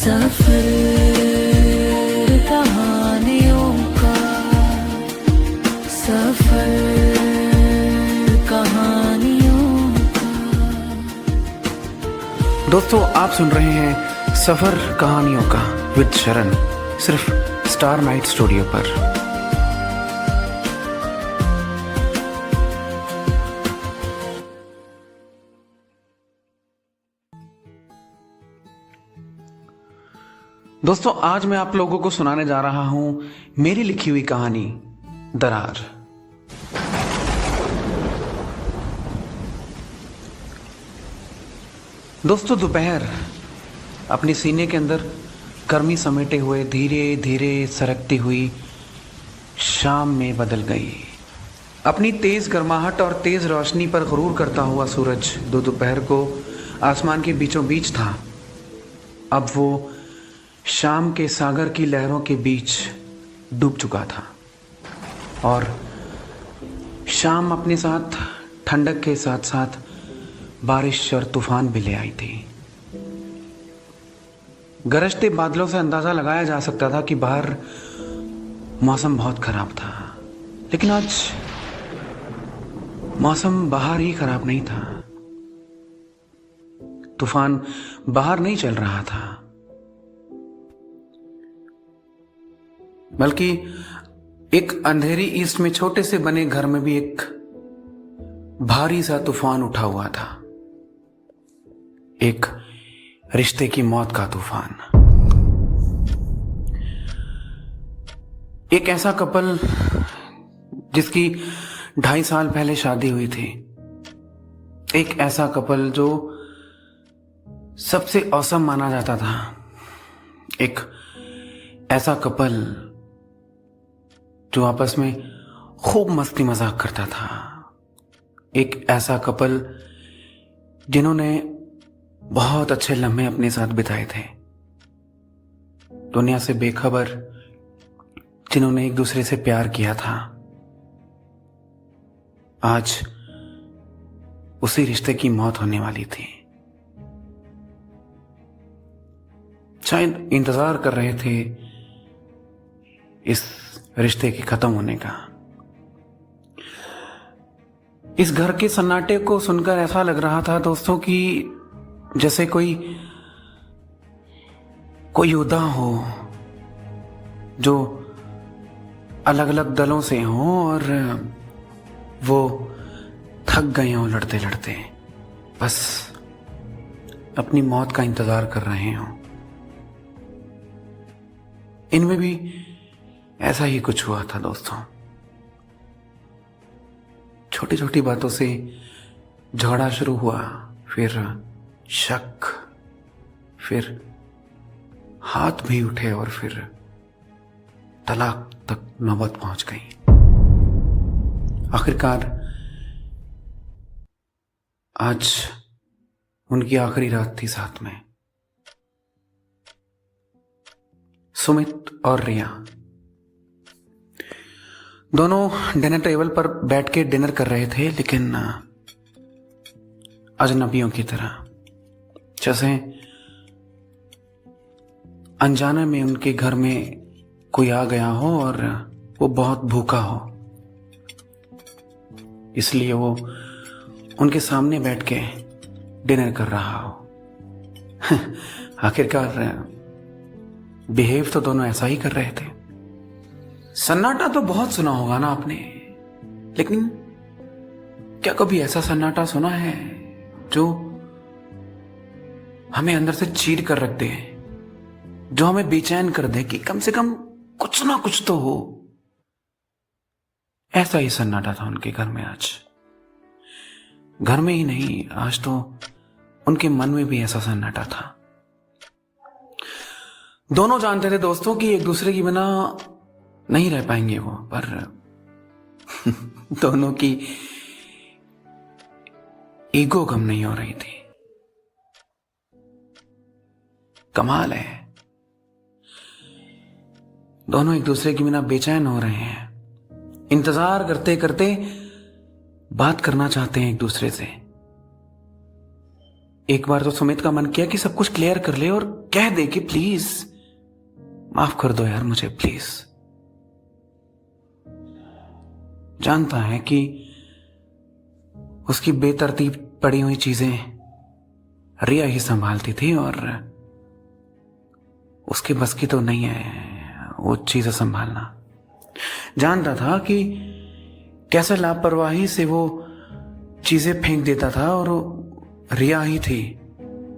सफर कहानियों का, सफर कहानियों का। दोस्तों, आप सुन रहे हैं सफर कहानियों का विद शरण, सिर्फ स्टार नाइट स्टूडियो पर। दोस्तों, आज मैं आप लोगों को सुनाने जा रहा हूं मेरी लिखी हुई कहानी दरार। दोस्तों, दोपहर अपने सीने के अंदर गर्मी समेटे हुए धीरे धीरे सरकती हुई शाम में बदल गई। अपनी तेज गर्माहट और तेज रोशनी पर गुरूर करता हुआ सूरज दोपहर को आसमान के बीचों बीच था। अब वो शाम के सागर की लहरों के बीच डूब चुका था और शाम अपने साथ ठंडक के साथ साथ बारिश और तूफान भी ले आई थी। गरजते बादलों से अंदाजा लगाया जा सकता था कि बाहर मौसम बहुत खराब था, लेकिन आज मौसम बाहर ही खराब नहीं था। तूफान बाहर नहीं चल रहा था, बल्कि एक अंधेरी ईस्ट में छोटे से बने घर में भी एक भारी सा तूफान उठा हुआ था। एक रिश्ते की मौत का तूफान। एक ऐसा कपल जिसकी 2.5 साल पहले शादी हुई थी। एक ऐसा कपल जो सबसे औसम माना जाता था। एक ऐसा कपल जो आपस में खूब मस्ती मजाक करता था। एक ऐसा कपल जिन्होंने बहुत अच्छे लम्हे अपने साथ बिताए थे, दुनिया से बेखबर, जिन्होंने एक दूसरे से प्यार किया था। आज उसी रिश्ते की मौत होने वाली थी। शायद इंतजार कर रहे थे इस रिश्ते के खत्म होने का। इस घर के सन्नाटे को सुनकर ऐसा लग रहा था दोस्तों कि जैसे कोई योद्धा हो जो अलग अलग दलों से हो और वो थक गए हों लड़ते लड़ते, बस अपनी मौत का इंतजार कर रहे हों। इनमें भी ऐसा ही कुछ हुआ था दोस्तों। छोटी छोटी बातों से झगड़ा शुरू हुआ, फिर शक, फिर हाथ भी उठे और फिर तलाक तक नौबत पहुंच गई। आखिरकार आज उनकी आखिरी रात थी साथ में। सुमित और रिया दोनों डिनर टेबल पर बैठ के डिनर कर रहे थे, लेकिन अजनबियों की तरह, जैसे अनजाने में उनके घर में कोई आ गया हो और वो बहुत भूखा हो, इसलिए वो उनके सामने बैठ के डिनर कर रहा हो। आखिरकार बिहेव तो दोनों ऐसा ही कर रहे थे। सन्नाटा तो बहुत सुना होगा ना आपने, लेकिन क्या कभी ऐसा सन्नाटा सुना है जो हमें अंदर से चीर कर रख दे, जो हमें बेचैन कर दे कि कम से कम कुछ ना कुछ तो हो? ऐसा ही सन्नाटा था उनके घर में आज। घर में ही नहीं, आज तो उनके मन में भी ऐसा सन्नाटा था। दोनों जानते थे दोस्तों कि एक दूसरे की बिना नहीं रह पाएंगे वो, पर दोनों की ईगो कम नहीं हो रही थी। कमाल है, दोनों एक दूसरे के बिना बेचैन हो रहे हैं, इंतजार करते करते बात करना चाहते हैं एक दूसरे से। एक बार तो सुमित का मन किया कि सब कुछ क्लियर कर ले और कह दे कि प्लीज माफ कर दो यार मुझे, प्लीज। जानता है कि उसकी बेतरतीब पड़ी हुई चीजें रिया ही संभालती थी और उसके बस की तो नहीं है वो चीजें संभालना। जानता था कि कैसे लापरवाही से वो चीजें फेंक देता था और रिया ही थी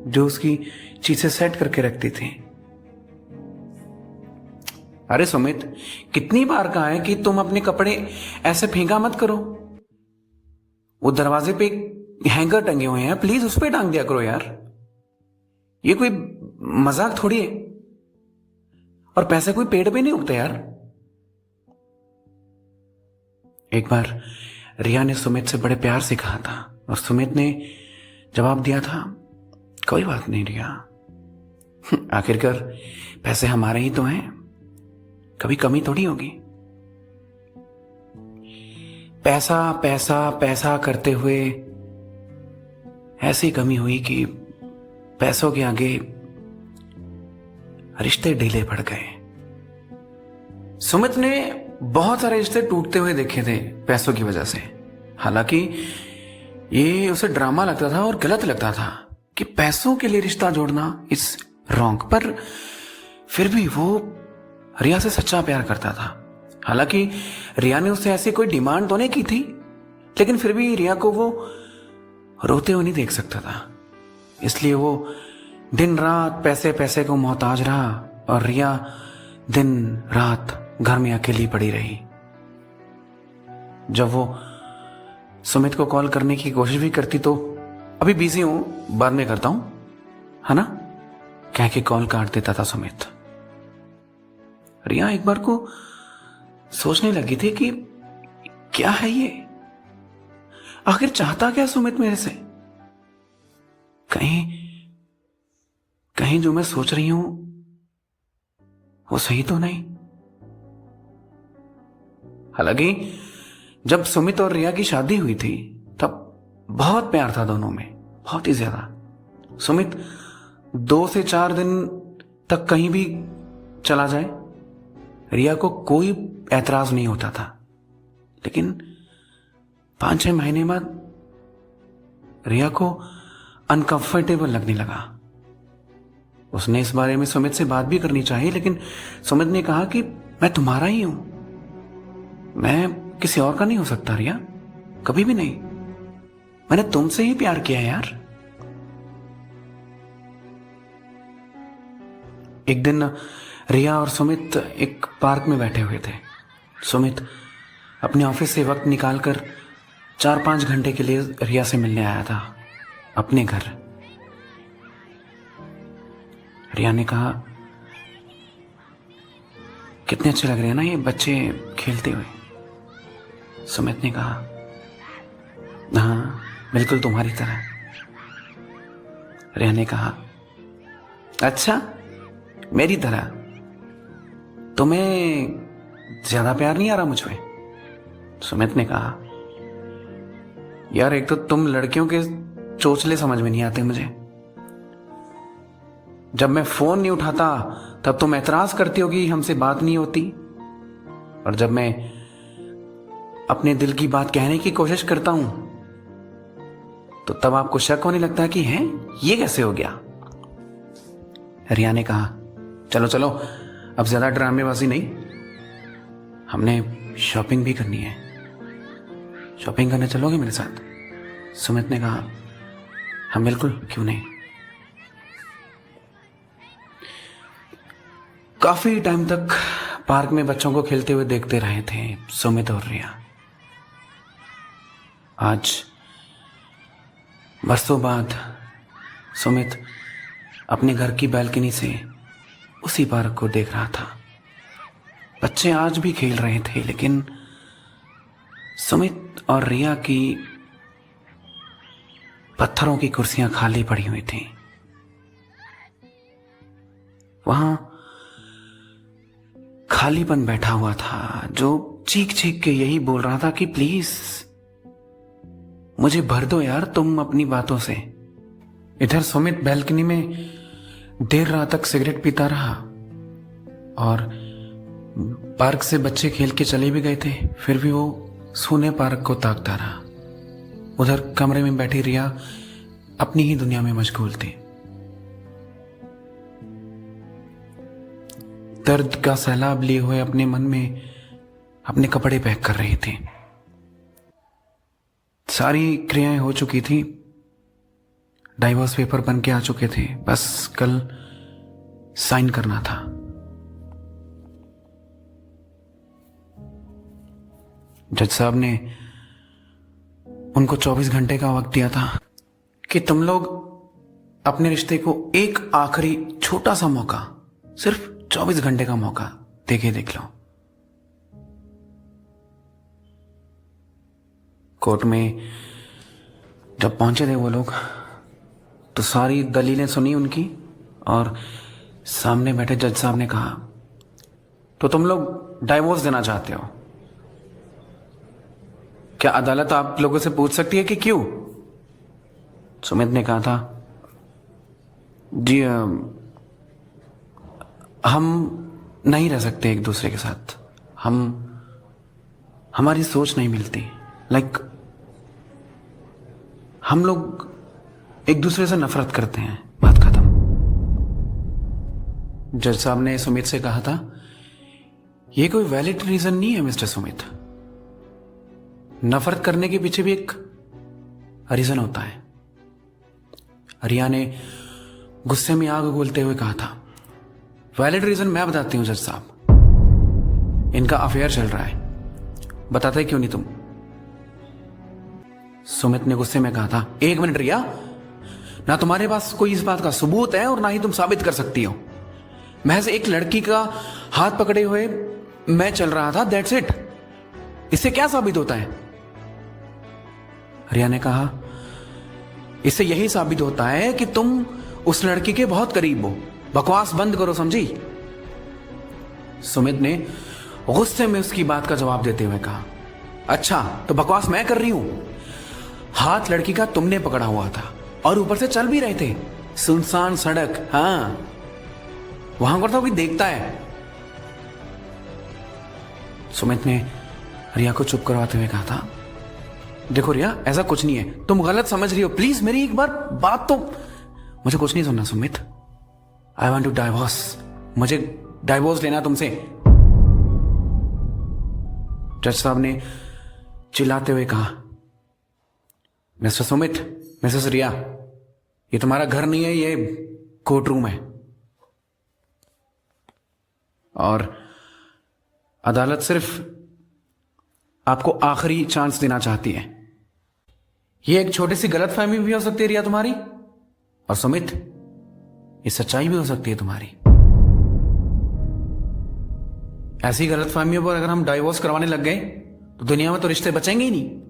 जो उसकी चीजें सेट करके रखती थी। अरे सुमित, कितनी बार कहा है कि तुम अपने कपड़े ऐसे फेंका मत करो। वो दरवाजे पे हैंगर टंगे हुए हैं, प्लीज उस पे टांग दिया करो यार। ये कोई मजाक थोड़ी है। और पैसे कोई पेड़ पे नहीं उगते यार। एक बार रिया ने सुमित से बड़े प्यार से कहा था और सुमित ने जवाब दिया था, कोई बात नहीं रिया, आखिरकार पैसे हमारे ही तो हैं, कभी कमी थोड़ी होगी। पैसा पैसा पैसा करते हुए ऐसी कमी हुई कि पैसों के आगे रिश्ते ढीले पड़ गए। सुमित ने बहुत सारे रिश्ते टूटते हुए देखे थे पैसों की वजह से। हालांकि ये उसे ड्रामा लगता था और गलत लगता था कि पैसों के लिए रिश्ता जोड़ना इस रॉन्ग, पर फिर भी वो रिया से सच्चा प्यार करता था। हालांकि रिया ने उससे ऐसी कोई डिमांड तो नहीं की थी, लेकिन फिर भी रिया को वो रोते हुए नहीं देख सकता था। इसलिए वो दिन रात पैसे पैसे को मोहताज रहा और रिया दिन रात घर में अकेली पड़ी रही। जब वो सुमित को कॉल करने की कोशिश भी करती तो अभी बिजी हूं, बाद में करता हूं, है ना, कह के कॉल काट देता था सुमित। रिया एक बार को सोचने लगी थी कि क्या है ये, आखिर चाहता क्या सुमित मेरे से। कहीं कहीं जो मैं सोच रही हूं वो सही तो नहीं। हालांकि जब सुमित और रिया की शादी हुई थी तब बहुत प्यार था दोनों में, बहुत ही ज्यादा। सुमित 2 से 4 दिन तक कहीं भी चला जाए, रिया को कोई ऐतराज नहीं होता था। लेकिन 5-6 महीने बाद रिया को अनकंफर्टेबल लगने लगा। उसने इस बारे में सुमित से बात भी करनी चाहिए, लेकिन सुमित ने कहा कि मैं तुम्हारा ही हूं, मैं किसी और का नहीं हो सकता रिया, कभी भी नहीं। मैंने तुमसे ही प्यार किया है यार। एक दिन रिया और सुमित एक पार्क में बैठे हुए थे। सुमित अपने ऑफिस से वक्त निकालकर 4-5 घंटे के लिए रिया से मिलने आया था अपने घर। रिया ने कहा, कितने अच्छे लग रहे हैं ना ये बच्चे खेलते हुए। सुमित ने कहा, हाँ बिल्कुल तुम्हारी तरह। रिया ने कहा, अच्छा मेरी तरह, तुम्हें ज्यादा प्यार नहीं आ रहा मुझ पे। सुमित ने कहा, यार एक तो तुम लड़कियों के चोचले समझ में नहीं आते मुझे। जब मैं फोन नहीं उठाता तब तुम ऐतराज करती होगी हमसे बात नहीं होती, और जब मैं अपने दिल की बात कहने की कोशिश करता हूं तो तब आपको शक होने लगता है कि है ये कैसे हो गया। रिया ने कहा, चलो चलो अब ज्यादा ड्रामेबाजी नहीं, हमने शॉपिंग भी करनी है, शॉपिंग करने चलोगे मेरे साथ। सुमित ने कहा, हम बिल्कुल, क्यों नहीं। काफी टाइम तक पार्क में बच्चों को खेलते हुए देखते रहे थे सुमित और रिया। आज बरसों बाद सुमित अपने घर की बालकनी से उसी पार्क को देख रहा था। बच्चे आज भी खेल रहे थे, लेकिन सुमित और रिया की पत्थरों की कुर्सियां खाली पड़ी हुई थी। वहां खालीपन बैठा हुआ था जो चीख चीख के यही बोल रहा था कि प्लीज मुझे भर दो यार तुम अपनी बातों से, इधर सुमित बैल्कनी में देर रात तक सिगरेट पीता रहा और पार्क से बच्चे खेल के चले भी गए थे, फिर भी वो सूने पार्क को ताकता रहा। उधर कमरे में बैठी रिया अपनी ही दुनिया में मशगूल थी। दर्द का सैलाब लिए हुए अपने मन में अपने कपड़े पैक कर रही थी। सारी क्रियाएं हो चुकी थी, डाइवोर्स पेपर बन के आ चुके थे, बस कल साइन करना था। जज साहब ने उनको 24 घंटे का वक्त दिया था कि तुम लोग अपने रिश्ते को एक आखिरी छोटा सा मौका, सिर्फ 24 घंटे का मौका देख लो। कोर्ट में जब पहुंचे थे वो लोग तो सारी दलीलें सुनी उनकी और सामने बैठे जज साहब ने कहा, तो तुम लोग डाइवोर्स देना चाहते हो? क्या अदालत आप लोगों से पूछ सकती है कि क्यों? सुमित ने कहा था, जी हम नहीं रह सकते एक दूसरे के साथ, हमारी सोच नहीं मिलती, हम लोग एक दूसरे से नफरत करते हैं, बात खत्म। जज साहब ने सुमित से कहा था, यह कोई वैलिड रीजन नहीं है मिस्टर सुमित, नफरत करने के पीछे भी एक रीजन होता है। रिया ने गुस्से में आग उगलते हुए कहा था, वैलिड रीजन मैं बताती हूं जज साहब, इनका अफेयर चल रहा है, बताते क्यों नहीं तुम? सुमित ने गुस्से में कहा था, एक मिनट रिया, ना तुम्हारे पास कोई इस बात का सबूत है और ना ही तुम साबित कर सकती हो। महज एक लड़की का हाथ पकड़े हुए मैं चल रहा था, दैट्स इट, इससे क्या साबित होता है? रिया ने कहा, इससे यही साबित होता है कि तुम उस लड़की के बहुत करीब हो, बकवास बंद करो, समझी? सुमित ने गुस्से में उसकी बात का जवाब देते हुए कहा, अच्छा तो बकवास मैं कर रही हूं? हाथ लड़की का तुमने पकड़ा हुआ था और ऊपर से चल भी रहे थे, सुनसान सड़क, हाँ वहां पर तो कोई देखता है। सुमित ने रिया को चुप करवाते हुए कहा था, देखो रिया, ऐसा कुछ नहीं है, तुम गलत समझ रही हो, प्लीज मेरी एक बार बात तो, मुझे कुछ नहीं सुनना Sumit, I want to divorce, मुझे डाइवोर्स लेना तुमसे। जज साहब ने चिल्लाते हुए कहा, मिस्टर सुमित, मिसेस रिया, ये तुम्हारा घर नहीं है, ये कोर्ट रूम है और अदालत सिर्फ आपको आखिरी चांस देना चाहती है। ये एक छोटी सी गलतफहमी भी हो सकती है रिया तुम्हारी, और सुमित ये सच्चाई भी हो सकती है तुम्हारी। ऐसी गलतफहमियों पर अगर हम डाइवोर्स करवाने लग गए तो दुनिया में तो रिश्ते बचेंगे ही नहीं।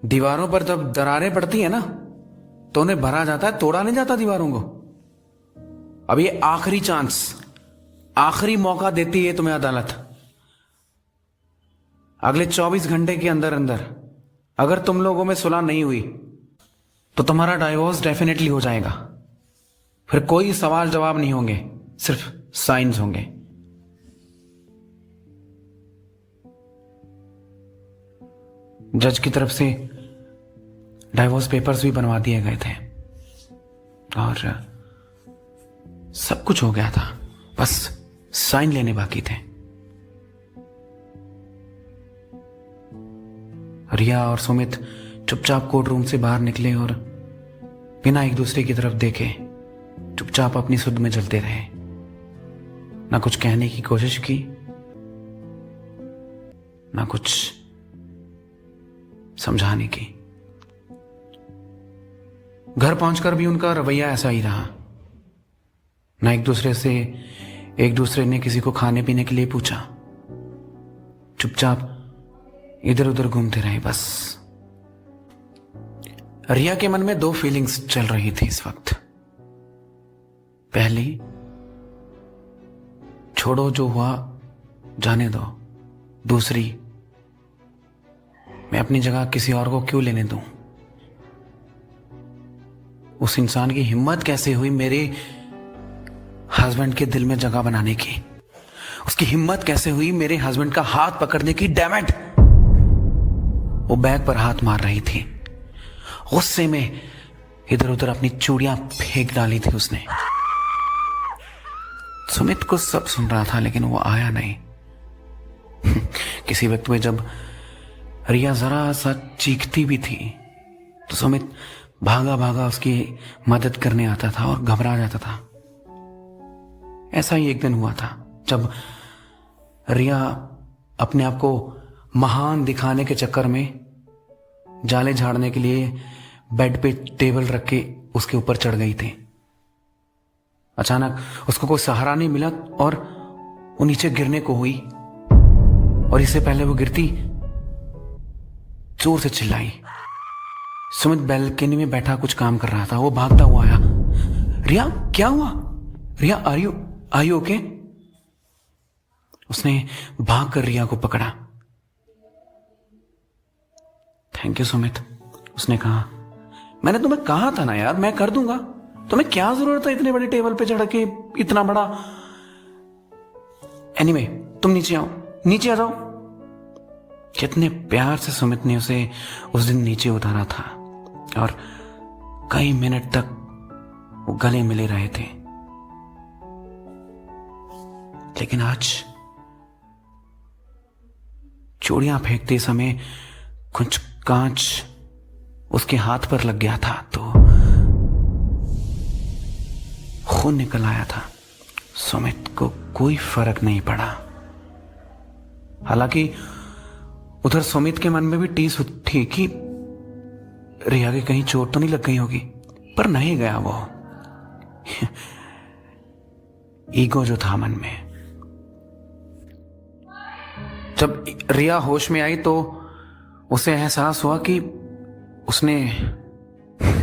दीवारों पर जब दरारें पड़ती है ना तो उन्हें भरा जाता है, तोड़ा नहीं जाता दीवारों को। अब ये आखिरी चांस, आखिरी मौका देती है तुम्हें अदालत। अगले 24 घंटे के अंदर अंदर अगर तुम लोगों में सुलह नहीं हुई तो तुम्हारा डाइवोर्स डेफिनेटली हो जाएगा। फिर कोई सवाल जवाब नहीं होंगे, सिर्फ साइंस होंगे। जज की तरफ से डाइवोर्स पेपर्स भी बनवा दिए गए थे और सब कुछ हो गया था, बस साइन लेने बाकी थे। रिया और सुमित चुपचाप कोर्ट रूम से बाहर निकले और बिना एक दूसरे की तरफ देखे चुपचाप अपनी सुध में जलते रहे। ना कुछ कहने की कोशिश की, ना कुछ समझाने की। घर पहुंचकर भी उनका रवैया ऐसा ही रहा। ना एक दूसरे ने किसी को खाने पीने के लिए पूछा, चुपचाप इधर उधर घूमते रहे बस। रिया के मन में दो फीलिंग्स चल रही थी इस वक्त। पहली, छोड़ो जो हुआ जाने दो। दूसरी, मैं अपनी जगह किसी और को क्यों लेने दूं। उस इंसान की हिम्मत कैसे हुई मेरे हस्बैंड के दिल में जगह बनाने की? उसकी हिम्मत कैसे हुई मेरे हस्बैंड का हाथ पकड़ने की? Damn it! वो बैग पर हाथ मार रही थी। गुस्से में इधर उधर अपनी चूड़ियां फेंक डाली थी उसने। सुमित को सब सुन रहा था लेकिन वो आया नहीं। किसी वक्त में जब रिया जरा सा चीखती भी थी तो सुमित भागा भागा उसकी मदद करने आता था और घबरा जाता था। ऐसा ही एक दिन हुआ था जब रिया अपने आप को महान दिखाने के चक्कर में जाले झाड़ने के लिए बेड पे टेबल रख के उसके ऊपर चढ़ गई थी। अचानक उसको कोई सहारा नहीं मिला और वो नीचे गिरने को हुई, और इससे पहले वो गिरती जोर से चिल्लाई। सुमित बैल्कनी में बैठा कुछ काम कर रहा था। वो भागता हुआ आया। रिया, क्या हुआ? रिया, आर यू ओके? उसने भाग कर रिया को पकड़ा। थैंक यू सुमित, उसने कहा। मैंने तुम्हें कहा था ना यार, मैं कर दूंगा। तुम्हें क्या जरूरत है इतने बड़े टेबल पे चढ़ के इतना बड़ा? एनीवे, तुम नीचे आओ, नीचे आ जाओ। कितने प्यार से सुमित ने उसे उस दिन नीचे उतारा था और कई मिनट तक वो गले मिले रहे थे। लेकिन आज चूड़ियां फेंकते समय कुछ कांच उसके हाथ पर लग गया था तो खून निकल आया था। सुमित को कोई फर्क नहीं पड़ा। हालांकि उधर सुमित के मन में भी टीस थी कि रिया के कहीं चोट तो नहीं लग गई होगी, पर नहीं गया वो। ईगो जो था मन में। जब रिया होश में आई तो उसे एहसास हुआ कि उसने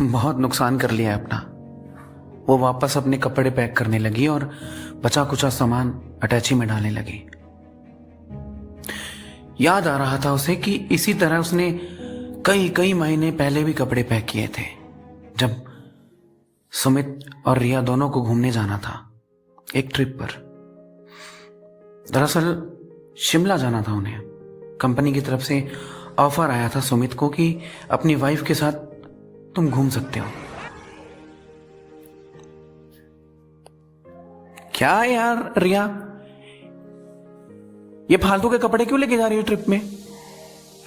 बहुत नुकसान कर लिया है अपना। वो वापस अपने कपड़े पैक करने लगी और बचा कुचा सामान अटैची में डालने लगी। याद आ रहा था उसे कि इसी तरह उसने कई कई महीने पहले भी कपड़े पैक किए थे, जब सुमित और रिया दोनों को घूमने जाना था एक ट्रिप पर। दरअसल शिमला जाना था उन्हें। कंपनी की तरफ से ऑफर आया था सुमित को कि अपनी वाइफ के साथ तुम घूम सकते हो। क्या यार रिया, ये फालतू के कपड़े क्यों लेके जा रही हो ट्रिप में?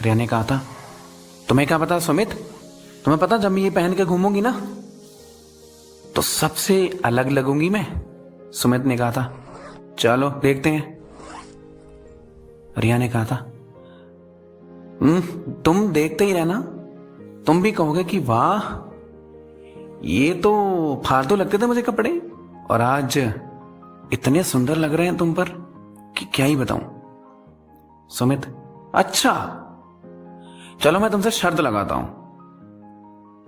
रिया ने कहा था। तुम्हें क्या पता सुमित, तुम्हें पता जब मैं ये पहन के घूमूंगी ना तो सबसे अलग लगूंगी मैं। सुमित ने कहा था। चलो देखते हैं, रिया ने कहा था। तुम देखते ही रहना, तुम भी कहोगे कि वाह ये तो फालतू लगते थे मुझे कपड़े, और आज इतने सुंदर लग रहे हैं तुम पर कि क्या ही बताऊं। सुमित, अच्छा चलो मैं तुमसे शर्त लगाता हूं,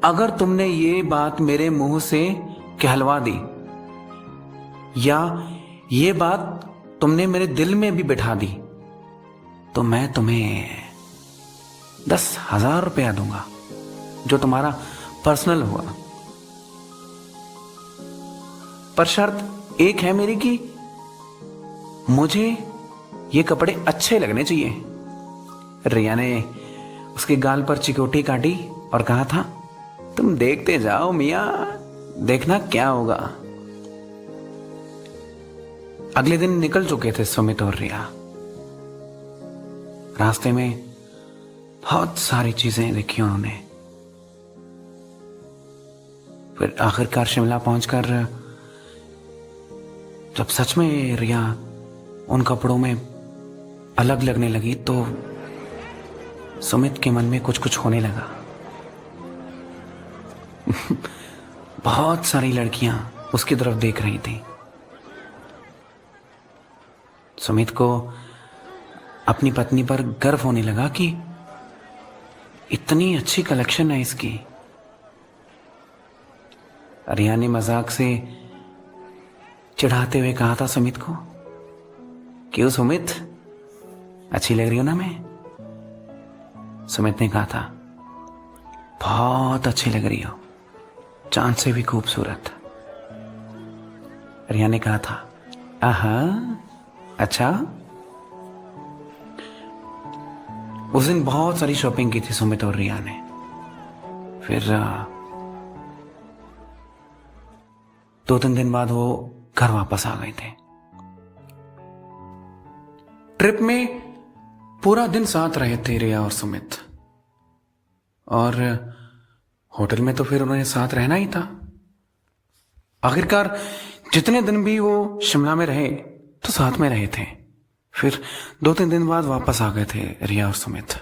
अगर तुमने ये बात मेरे मुंह से कहलवा दी या ये बात तुमने मेरे दिल में भी बिठा दी तो मैं तुम्हें 10,000 रुपया दूंगा, जो तुम्हारा पर्सनल हुआ। पर शर्त एक है मेरी कि मुझे ये कपड़े अच्छे लगने चाहिए। रिया ने उसके गाल पर चिकोटी काटी और कहा था, तुम देखते जाओ मियां, देखना क्या होगा। अगले दिन निकल चुके थे सुमित और रिया। रास्ते में बहुत सारी चीजें देखी उन्होंने। फिर आखिरकार शिमला पहुंचकर जब सच में रिया उन कपड़ों में अलग लगने लगी तो सुमित के मन में कुछ कुछ होने लगा। बहुत सारी लड़कियां उसकी तरफ देख रही थी। सुमित को अपनी पत्नी पर गर्व होने लगा कि इतनी अच्छी कलेक्शन है इसकी। रिया ने मजाक से चिढ़ाते हुए कहा था सुमित को, क्यों सुमित, अच्छी लग रही हो ना मैं? सुमित ने कहा था, बहुत अच्छी लग रही हो। चांद से भी खूबसूरत। रिया ने कहा था, आहा, अच्छा। उस दिन बहुत सारी शॉपिंग की थी सुमित और रिया ने। फिर 2-3 दिन बाद वो घर वापस आ गए थे। ट्रिप में पूरा दिन साथ रहे थे रिया और सुमित, और होटल में तो फिर उन्होंने साथ रहना ही था। आखिरकार जितने दिन भी वो शिमला में रहे तो साथ में रहे थे। फिर 2-3 दिन बाद वापस आ गए थे रिया और सुमित।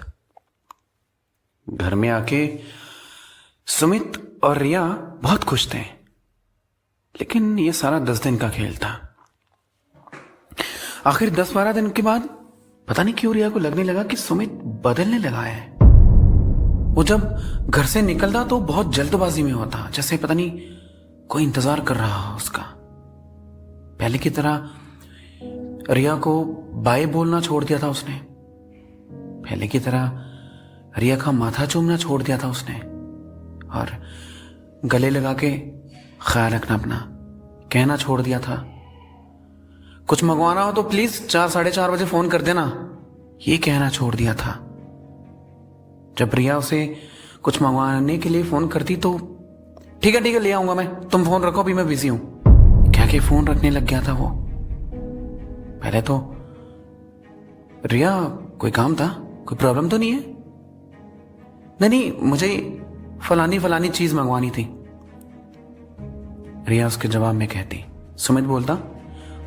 घर में आके सुमित और रिया बहुत खुश थे, लेकिन ये सारा 10 दिन का खेल था। आखिर 10-12 दिन के बाद पता नहीं क्यों रिया को लगने लगा कि सुमित बदलने लगा है। वो जब घर से निकलता तो बहुत जल्दबाजी में होता, जैसे पता नहीं कोई इंतजार कर रहा हो उसका। पहले की तरह रिया को बाय बोलना छोड़ दिया था उसने। पहले की तरह रिया का माथा चूमना छोड़ दिया था उसने, और गले लगा के ख्याल रखना अपना कहना छोड़ दिया था। कुछ मंगवाना हो तो प्लीज 4-4:30 बजे फोन कर देना, ये कहना छोड़ दिया था। जब रिया उसे कुछ मंगवाने के लिए फोन करती तो ठीक है ले आऊंगा मैं, तुम फोन रखो, अभी मैं बिजी हूं, क्या के फोन रखने लग गया था वो। पहले तो रिया, कोई काम था, कोई प्रॉब्लम तो नहीं है? नहीं, मुझे फलानी चीज मंगवानी थी, रिया उसके जवाब में कहती। सुमित बोलता,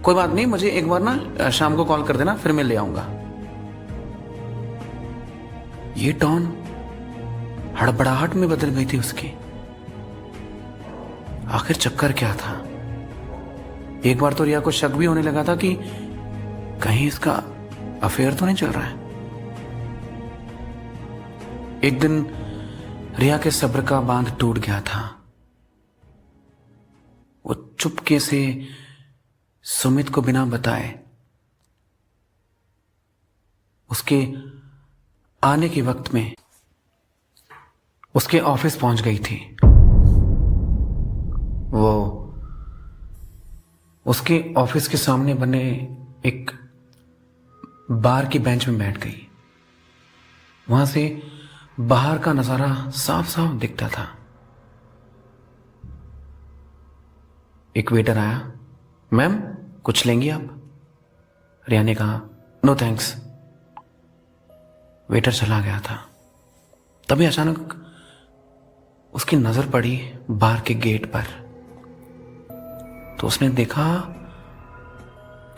कोई बात नहीं, मुझे एक बार ना शाम को कॉल कर देना, फिर मैं ले आऊंगा। ये टोन हड़बड़ाहट में बदल गई थी उसकी। आखिर चक्कर क्या था? एक बार तो रिया को शक भी होने लगा था कि कहीं इसका अफेयर तो नहीं चल रहा है। एक दिन रिया के सब्र का बांध टूट गया था। वो चुपके से सुमित को बिना बताए उसके आने के वक्त में उसके ऑफिस पहुंच गई थी। वो उसके ऑफिस के सामने बने एक बार की बेंच में बैठ गई। वहां से बाहर का नजारा साफ साफ दिखता था। एक वेटर आया, मैम कुछ लेंगी आप? रिया ने कहा, नो थैंक्स। वेटर चला गया था। तभी अचानक उसकी नजर पड़ी बार के गेट पर, तो उसने देखा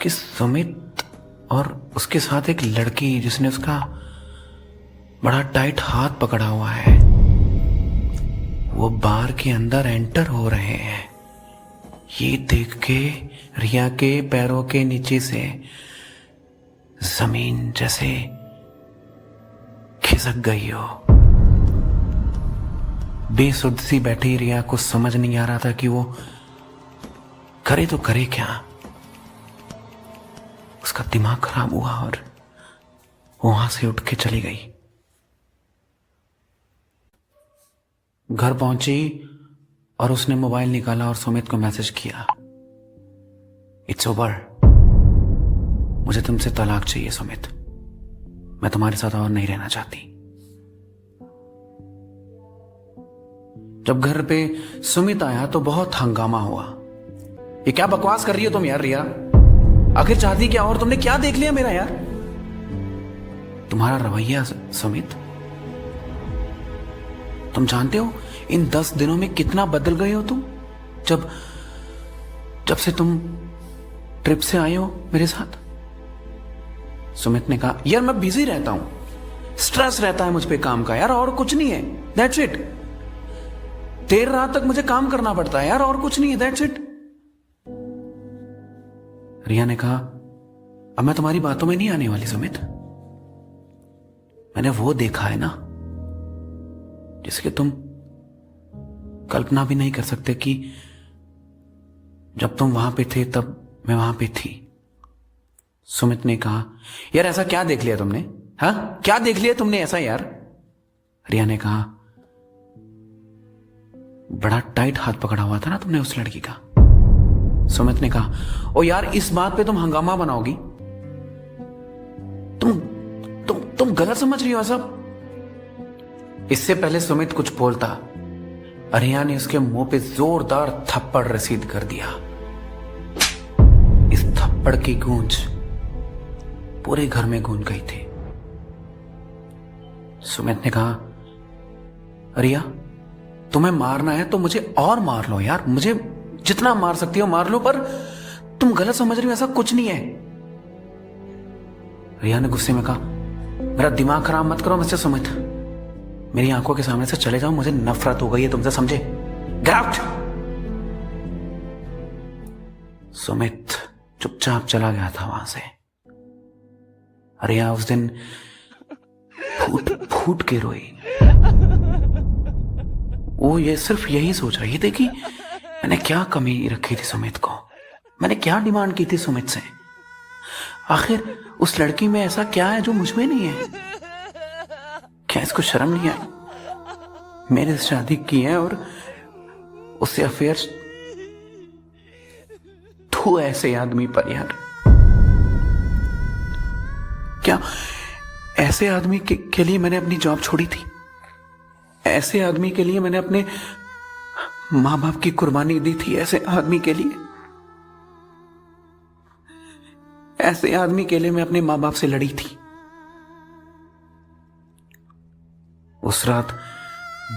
कि सुमित और उसके साथ एक लड़की, जिसने उसका बड़ा टाइट हाथ पकड़ा हुआ है, वो बार के अंदर एंटर हो रहे हैं। ये देख के रिया के पैरों के नीचे से जमीन जैसे खिसक गई हो। बेसुध सी बैठी रिया को समझ नहीं आ रहा था कि वो करे तो करे क्या। उसका दिमाग खराब हुआ और वहां से उठ के चली गई। घर पहुंची और उसने मोबाइल निकाला और सुमित को मैसेज किया, इट्स ओवर, मुझे तुमसे तलाक चाहिए सुमित, मैं तुम्हारे साथ और नहीं रहना चाहती। जब घर पे सुमित आया तो बहुत हंगामा हुआ। ये क्या बकवास कर रही हो तुम यार रिया? आखिर चाहती क्या, और तुमने क्या देख लिया मेरा यार? तुम्हारा रवैया सुमित, तुम जानते हो इन 10 दिनों में कितना बदल गए हो तुम। जब से तुम ट्रिप से आए हो मेरे साथ। सुमित ने कहा, यार मैं बिजी रहता हूं, स्ट्रेस रहता है मुझ पे काम का यार, और कुछ नहीं है, दैट्स इट। देर रात तक मुझे काम करना पड़ता है यार, और कुछ नहीं है, दैट्स इट। रिया ने कहा, अब मैं तुम्हारी बातों में नहीं आने वाली सुमित। मैंने वो देखा है ना जिसके तुम कल्पना भी नहीं कर सकते कि जब तुम वहां पे थे तब मैं वहां पे थी। सुमित ने कहा, यार ऐसा क्या देख लिया तुमने? हाँ, क्या देख लिया तुमने ऐसा यार? रिया ने कहा, बड़ा टाइट हाथ पकड़ा हुआ था ना तुमने उस लड़की का। सुमित ने कहा, ओ यार इस बात पे तुम हंगामा बनाओगी? तुम गलत समझ रही हो सब। इससे पहले सुमित कुछ बोलता, अरिया ने उसके मुंह पे जोरदार थप्पड़ रसीद कर दिया। इस थप्पड़ की गूंज पूरे घर में गूंज गई थी। सुमित ने कहा, अरिया तुम्हें मारना है तो मुझे और मार लो यार, मुझे जितना मार सकती हो मार लो, पर तुम गलत समझ रही हो, ऐसा कुछ नहीं है। रिया ने गुस्से में कहा, मेरा दिमाग खराब मत करो मिस्टर सुमित, मेरी आंखों के सामने से चले जाओ, मुझे नफरत हो गई है तुमसे, समझे? Get out. सुमित चुपचाप चला गया था वहां से। रिया उस दिन फूट फूट के रोई। वो ये सिर्फ यही सोच रही थी कि मैंने क्या कमी रखी थी सुमित को, मैंने क्या डिमांड की थी सुमित से, आखिर उस लड़की में ऐसा क्या है जो मुझ में नहीं है? क्या इसको शर्म नहीं आई? मेरे से शादी की है और उससे अफेयर। तू ऐसे आदमी पर यार, क्या ऐसे आदमी के लिए मैंने अपनी जॉब छोड़ी थी? ऐसे आदमी के लिए मैंने अपने मां बाप की कुर्बानी दी थी? ऐसे आदमी के लिए, ऐसे आदमी के लिए मैं अपने मां बाप से लड़ी थी। उस रात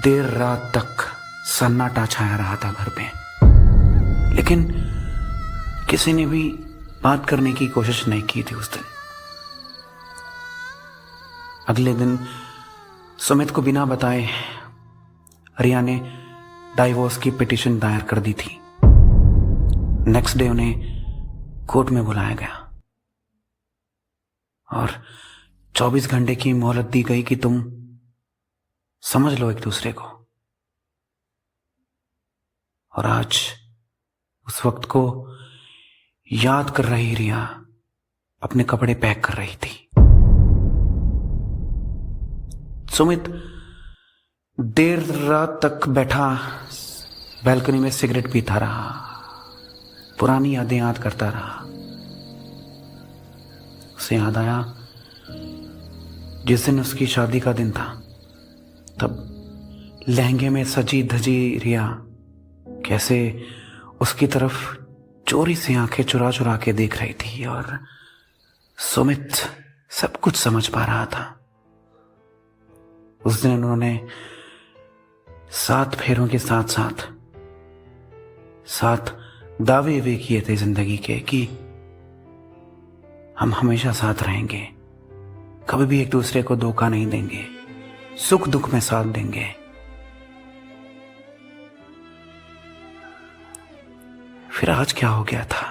देर रात तक सन्नाटा छाया रहा था घर पे, लेकिन किसी ने भी बात करने की कोशिश नहीं की थी उस दिन। अगले दिन सुमित को बिना बताए रिया ने डाइवोर्स की पिटीशन दायर कर दी थी। नेक्स्ट डे उन्हें कोर्ट में बुलाया गया और 24 घंटे की मोहलत दी गई कि तुम समझ लो एक दूसरे को। और आज उस वक्त को याद कर रही रिया अपने कपड़े पैक कर रही थी। सुमित देर रात तक बैठा बैल्कनी में सिगरेट पीता रहा, पुरानी यादें याद करता रहा। उसे याद आया जिस दिन उसकी शादी का दिन था, तब लहंगे में सजी धजी रिया कैसे उसकी तरफ चोरी से आंखें चुरा चुरा के देख रही थी, और सुमित सब कुछ समझ पा रहा था। उस दिन उन्होंने 7 फेरों के साथ साथ 7 दावे वे किए थे जिंदगी के कि हम हमेशा साथ रहेंगे, कभी भी एक दूसरे को धोखा नहीं देंगे, सुख दुख में साथ देंगे। फिर आज क्या हो गया था?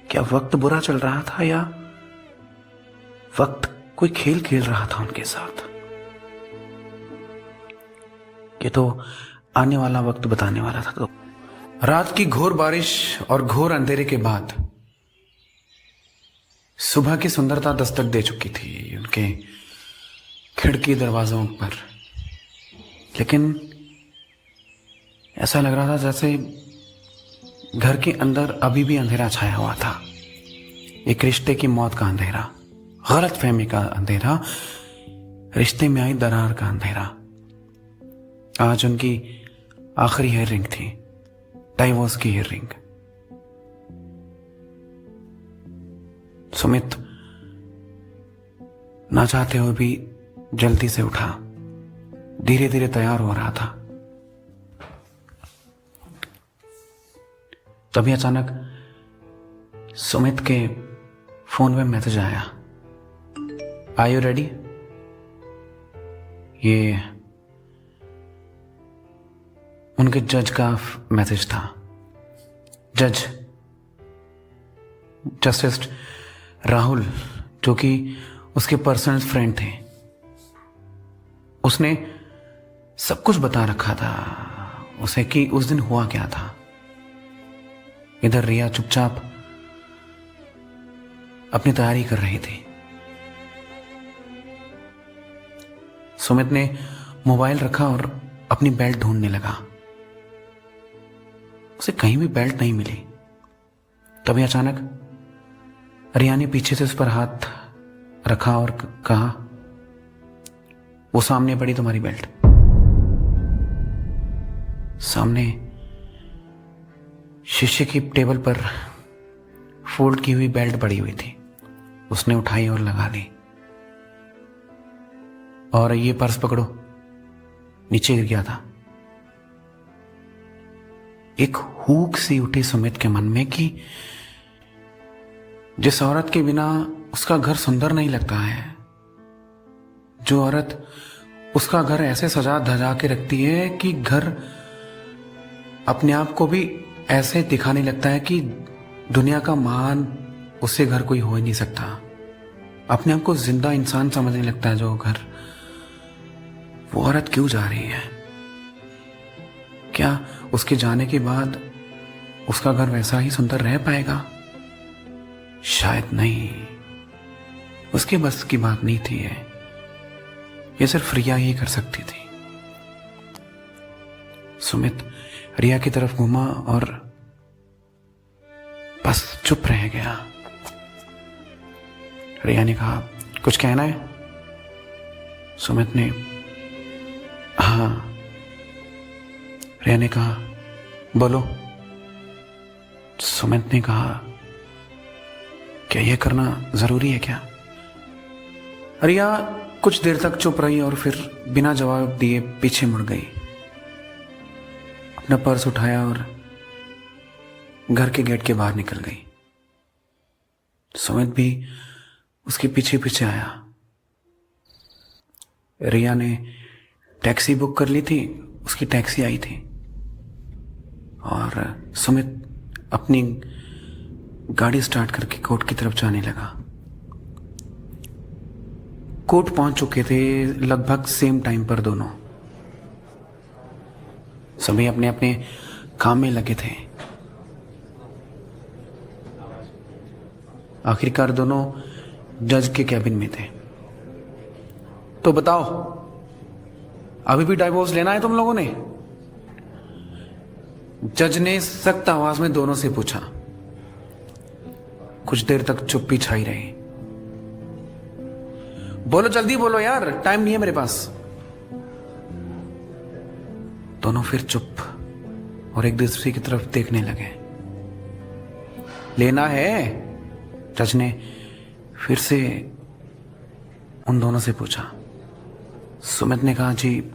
क्या वक्त बुरा चल रहा था या वक्त कोई खेल खेल रहा था उनके साथ? ये तो आने वाला वक्त बताने वाला था। तो रात की घोर बारिश और घोर अंधेरे के बाद सुबह की सुंदरता दस्तक दे चुकी थी उनके खिड़की दरवाजों पर, लेकिन ऐसा लग रहा था जैसे घर के अंदर अभी भी अंधेरा छाया हुआ था। एक रिश्ते की मौत का अंधेरा, गलत फहमी का अंधेरा, रिश्ते में आई दरार का अंधेरा। आज उनकी आखिरी हेयर रिंग थी, डाइवोर्स की हेयर रिंग। सुमित ना चाहते हुए भी जल्दी से उठा, धीरे धीरे तैयार हो रहा था। तभी अचानक सुमित के फोन में मैसेज आया, आर यू रेडी? ये उनके जज का मैसेज था। जज जस्टिस राहुल, जो कि उसके पर्सनल फ्रेंड थे, उसने सब कुछ बता रखा था उसे कि उस दिन हुआ क्या था। इधर रिया चुपचाप अपनी तैयारी कर रही थी। सुमित ने मोबाइल रखा और अपनी बेल्ट ढूंढने लगा। उसे कहीं भी बेल्ट नहीं मिली। तभी अचानक रिया ने पीछे से उस पर हाथ रखा और कहा, वो सामने पड़ी तुम्हारी बेल्ट। सामने शीशे की टेबल पर फोल्ड की हुई बेल्ट पड़ी हुई थी। उसने उठाई और लगा ली। और ये पर्स पकड़ो, नीचे गिर गया था। एक हुक सी उठी सुमित के मन में कि जिस औरत के बिना उसका घर सुंदर नहीं लगता है, जो औरत उसका घर ऐसे सजा धजा के रखती है कि घर अपने आप को भी ऐसे दिखाने लगता है कि दुनिया का महान उससे घर कोई हो ही नहीं सकता, अपने आप को जिंदा इंसान समझने लगता है जो घर, वो औरत क्यों जा रही है? क्या उसके जाने के बाद उसका घर वैसा ही सुंदर रह पाएगा? शायद नहीं। उसके बस की बात नहीं थी ये सिर्फ रिया ही कर सकती थी। सुमित रिया की तरफ घूमा और बस चुप रह गया। रिया ने कहा, कुछ कहना है? सुमित ने हाँ। रिया ने कहा, बोलो। सुमित ने कहा, क्या यह करना जरूरी है क्या? रिया कुछ देर तक चुप रही और फिर बिना जवाब दिए पीछे मुड़ गई। अपना पर्स उठाया और घर के गेट के बाहर निकल गई। सुमित भी उसके पीछे पीछे आया। रिया ने टैक्सी बुक कर ली थी, उसकी टैक्सी आई थी और सुमित अपनी गाड़ी स्टार्ट करके कोर्ट की तरफ जाने लगा। कोर्ट पहुंच चुके थे लगभग सेम टाइम पर दोनों। सभी अपने अपने काम में लगे थे। आखिरकार दोनों जज के कैबिन में थे। तो बताओ, अभी भी डाइवोर्स लेना है तुम लोगों ने? जज ने सख्त आवाज में दोनों से पूछा। कुछ देर तक चुप्पी छाई रही। बोलो, जल्दी बोलो यार, टाइम नहीं है मेरे पास। दोनों फिर चुप और एक दूसरे की तरफ देखने लगे। लेना है? जज ने फिर से उन दोनों से पूछा। सुमित ने कहा, जी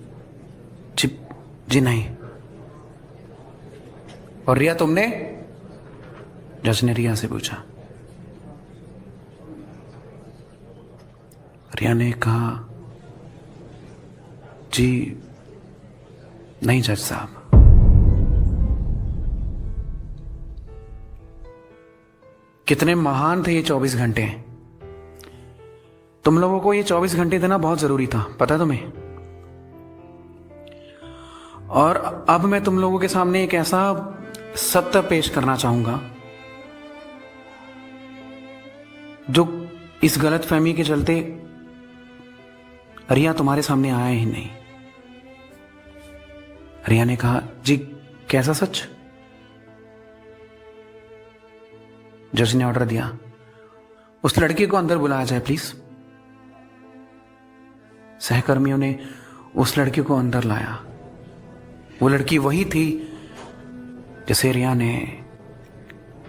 जी जी नहीं। और रिया तुमने? जज ने रिया से पूछा। रिया ने कहा, जी नहीं जज साहब। कितने महान थे ये 24 घंटे। तुम लोगों को ये 24 घंटे देना बहुत जरूरी था, पता है तुम्हें? और अब मैं तुम लोगों के सामने एक ऐसा सत्य पेश करना चाहूंगा जो इस गलतफहमी के चलते रिया तुम्हारे सामने आया ही नहीं। रिया ने कहा, जी कैसा सच? जज ने ऑर्डर दिया, उस लड़की को अंदर बुलाया जाए प्लीज। सहकर्मियों ने उस लड़की को अंदर लाया। वो लड़की वही थी जिसे रिया ने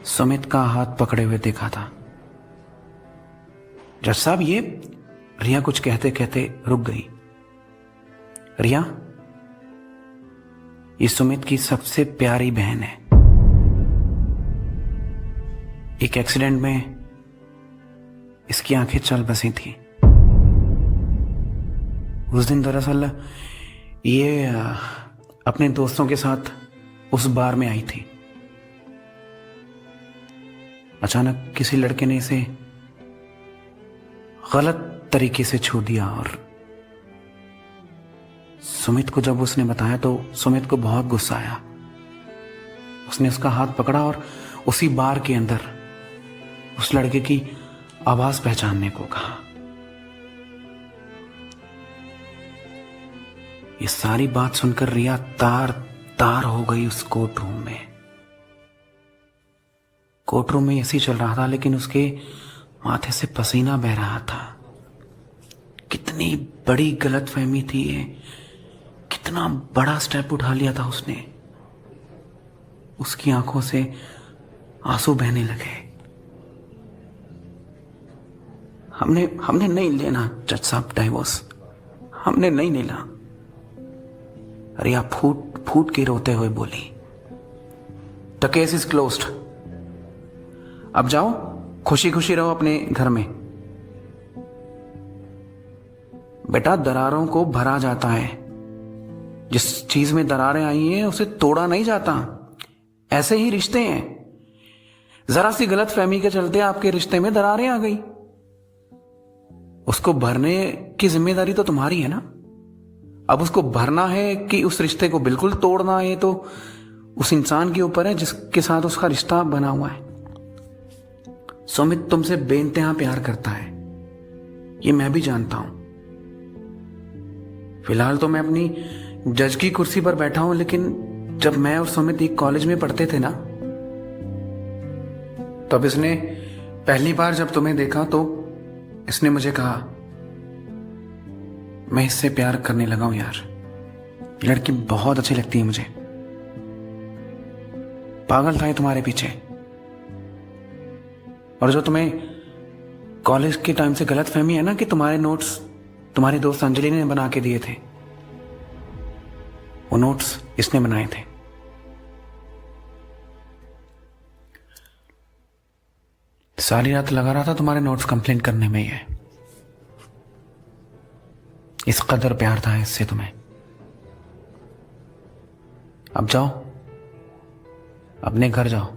सुमित का हाथ पकड़े हुए देखा था। जज साहब, ये रिया कुछ कहते कहते रुक गई। रिया, ये सुमित की सबसे प्यारी बहन है। एक एक्सीडेंट में इसकी आंखें चल बसी थी। उस दिन दरअसल ये अपने दोस्तों के साथ उस बार में आई थी। अचानक किसी लड़के ने इसे गलत तरीके से छू दिया और सुमित को जब उसने बताया तो सुमित को बहुत गुस्सा आया। उसने उसका हाथ पकड़ा और उसी बार के अंदर उस लड़के की आवाज पहचानने को कहा। ये सारी बात सुनकर रिया तार तार हो गई उस कोर्ट रूम में। कोर्ट रूम में एसी चल रहा था, लेकिन उसके माथे से पसीना बह रहा था। कितनी बड़ी गलतफहमी थी ये, कितना बड़ा स्टेप उठा लिया था उसने। उसकी आंखों से आंसू बहने लगे। हमने नहीं लेना जज साहब डाइवोर्स, हमने नहीं लेना। रिया फूट फूट के रोते हुए बोली, द केस इज क्लोज्ड। अब जाओ, खुशी खुशी रहो अपने घर में। बेटा, दरारों को भरा जाता है। जिस चीज में दरारें आई हैं उसे तोड़ा नहीं जाता। ऐसे ही रिश्ते हैं। जरा सी गलत फहमी के चलते आपके रिश्ते में दरारें आ गई, उसको भरने की जिम्मेदारी तो तुम्हारी है ना। अब उसको भरना है कि उस रिश्ते को बिल्कुल तोड़ना है, तो उस इंसान के ऊपर है जिसके साथ उसका रिश्ता बना हुआ है। सुमित तुमसे बेइंतहा प्यार करता है, ये मैं भी जानता हूं। फिलहाल तो मैं अपनी जज की कुर्सी पर बैठा हूं, लेकिन जब मैं और सुमित एक कॉलेज में पढ़ते थे ना, तब इसने पहली बार जब तुम्हें देखा तो इसने मुझे कहा, मैं इससे प्यार करने लगा हूं यार, लड़की बहुत अच्छी लगती है मुझे। पागल था ये तुम्हारे पीछे। और जो तुम्हें कॉलेज के टाइम से गलत फहमी है ना कि तुम्हारे नोट्स तुम्हारी दोस्त अंजलि ने बना के दिए थे, वो नोट्स इसने बनाए थे। सारी रात लगा रहा था तुम्हारे नोट्स कंप्लीट करने में ही है। इस कदर प्यार था इससे तुम्हें। अब जाओ, अपने घर जाओ।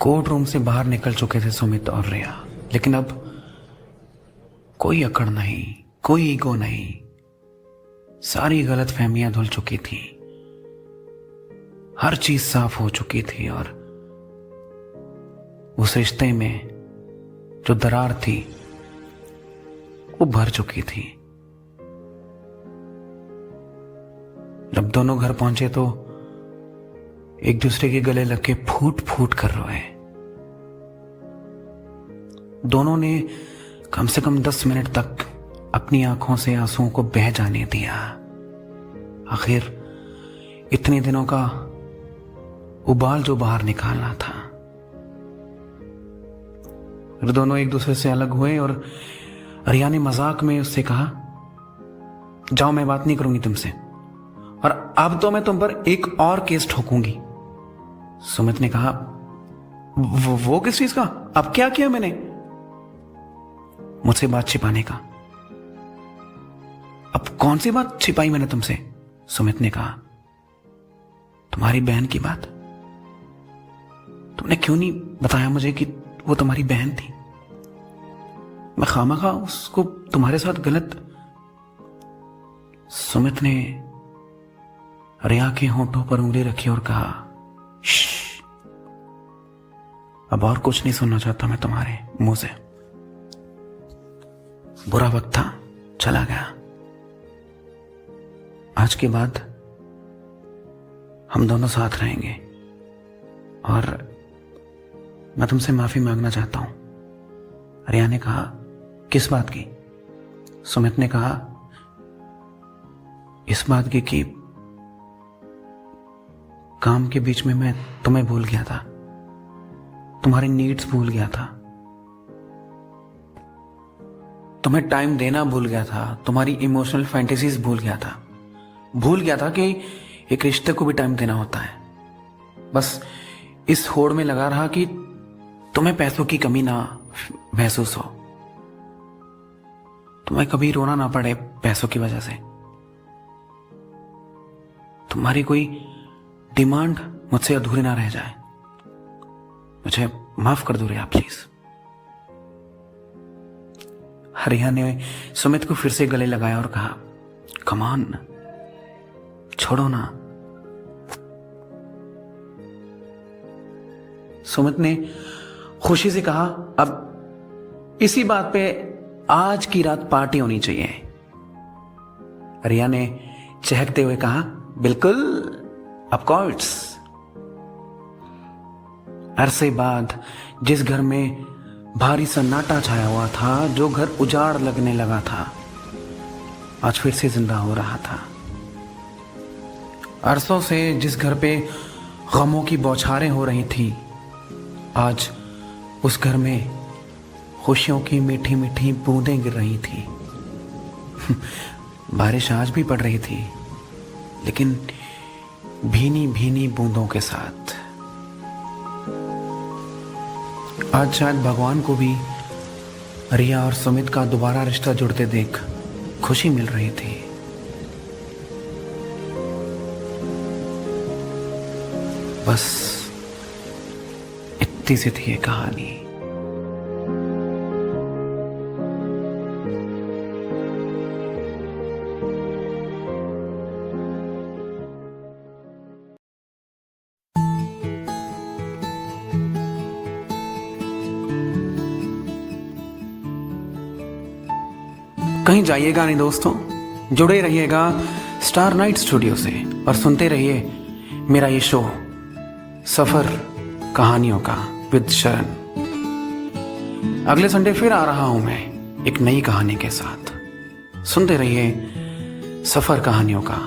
कोर्ट रूम से बाहर निकल चुके थे सुमित और रिया, लेकिन अब कोई अकड़ नहीं, कोई ईगो नहीं। सारी गलत फहमियां धुल चुकी थी, हर चीज साफ हो चुकी थी, और उस रिश्ते में जो दरार थी वो भर चुकी थी। जब दोनों घर पहुंचे तो एक दूसरे के गले लग के फूट फूट कर रोए। दोनों ने कम से कम 10 मिनट तक अपनी आंखों से आंसुओं को बह जाने दिया। आखिर इतने दिनों का उबाल जो बाहर निकालना था। फिर दोनों एक दूसरे से अलग हुए और रिया ने मजाक में उससे कहा, जाओ, मैं बात नहीं करूंगी तुमसे, और अब तो मैं तुम पर एक और केस ठोकूंगी। सुमित ने कहा, वो किस चीज का? अब क्या किया मैंने? मुझसे बात छिपाने का। अब कौन सी बात छिपाई मैंने तुमसे? सुमित ने कहा, तुम्हारी बहन की बात। तुमने क्यों नहीं बताया मुझे कि वो तुम्हारी बहन थी? मैं खामखा उसको तुम्हारे साथ गलत। सुमित ने रिया के होंठों पर उंगली रखी और कहा, अब और कुछ नहीं सुनना चाहता मैं तुम्हारे मुंह से। बुरा वक्त था, चला गया। आज के बाद हम दोनों साथ रहेंगे, और मैं तुमसे माफी मांगना चाहता हूं। रिया ने कहा, किस बात की? सुमित ने कहा, इस बात की कि काम के बीच में मैं तुम्हें भूल गया था, तुम्हारी नीड्स भूल गया था, तुम्हें टाइम देना भूल गया था, तुम्हारी इमोशनल फैंटेसीज भूल गया था कि एक रिश्ते को भी टाइम देना होता है। बस इस होड़ में लगा रहा कि तुम्हें पैसों की कमी ना महसूस हो, तुम्हें कभी रोना ना पड़े पैसों की वजह से, तुम्हारी कोई डिमांड मुझसे अधूरी ना रह जाए। मुझे माफ कर दो रिया प्लीज। रिया ने सुमित को फिर से गले लगाया और कहा, कम ऑन, छोड़ो ना। सुमित ने खुशी से कहा, अब इसी बात पे आज की रात पार्टी होनी चाहिए। रिया ने चहकते हुए कहा, बिल्कुल, ऑफ कोर्स। अरसे बाद जिस घर में भारी सन्नाटा छाया हुआ था, जो घर उजाड़ लगने लगा था, आज फिर से जिंदा हो रहा था। अरसों से जिस घर पे गमों की बौछारें हो रही थी, आज उस घर में खुशियों की मीठी मीठी बूंदें गिर रही थी। बारिश आज भी पड़ रही थी, लेकिन भीनी भीनी बूंदों के साथ। आज शायद भगवान को भी रिया और सुमित का दोबारा रिश्ता जुड़ते देख खुशी मिल रही थी। बस इतनी सी थी ये कहानी। कहीं जाइएगा नहीं दोस्तों, जुड़े रहिएगा स्टार नाइट स्टूडियो से और सुनते रहिए मेरा ये शो सफर कहानियों का विद शरण। अगले संडे फिर आ रहा हूं मैं एक नई कहानी के साथ। सुनते रहिए सफर कहानियों का